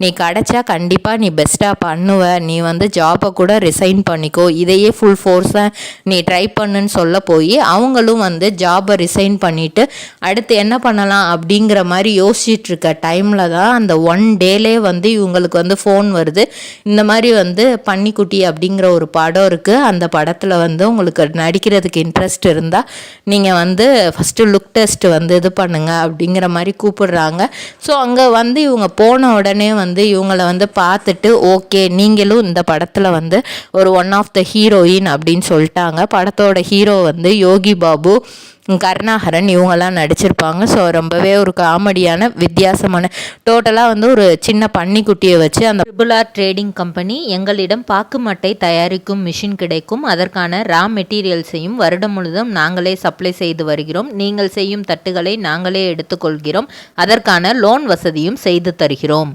நீ கிடைச்சா கண்டிப்பாக நீ பெஸ்ட்டாக பண்ணுவ, நீ வந்து ஜாப்பை கூட ரிசைன் பண்ணிக்கோ, இதையே ஃபுல் ஃபோர்ஸாக நீ ட்ரை பண்ணுன்னு சொல்ல போய் அவங்களும் வந்து ஜாபை ரிசைன் பண்ணிவிட்டு அடுத்து என்ன பண்ணலாம் அப்படிங்கிற மாதிரி யோசிச்சுட்டு இருக்க டைமில் தான் அந்த ஒன் டேலே வந்து இவங்களுக்கு வந்து ஃபோன் வருது. இந்த மாதிரி வந்து பன்னிக்குட்டி அப்படிங்கிற ஒரு படம் இருக்குது, அந்த படத்தில் வந்து உங்களுக்கு நடிக்கிறதுக்கு இன்ட்ரெஸ்ட் இருந்தால் நீங்கள் வந்து ஃபஸ்ட்டு லுக் டெஸ்ட் வந்து இது பண்ணுங்க அப்படிங்கிற மாதிரி கூப்பிடுறாங்க. ஸோ அங்கே வந்து இவங்க போன உடனே வந்து இவங்கள வந்து பார்த்துட்டு ஓகே நீங்களும் இந்த படத்தில் வந்து ஒரு ஒன் ஆஃப் த ஹீரோயின் அப்படின்னு சொல்லிட்டாங்க. படத்தோட ஹீரோ வந்து யோகி பாபு, கருணாகரன் இவங்கெல்லாம் நடிச்சிருப்பாங்க. ஸோ ரொம்பவே ஒரு காமெடியான வித்தியாசமான டோட்டலாக வந்து ஒரு சின்ன பன்னிக்குட்டியை வச்சு அந்த ட்ரிபிள் ட்ரேடிங் கம்பெனி எங்களிடம் பாக்கு மட்டை தயாரிக்கும் மிஷின் கிடைக்கும், அதற்கான ரா மெட்டீரியல்ஸையும் வருடம் முழுதும் நாங்களே சப்ளை செய்து வருகிறோம், நீங்கள் செய்யும் தட்டுகளை நாங்களே எடுத்துக்கொள்கிறோம், அதற்கான லோன் வசதியும் செய்து தருகிறோம்.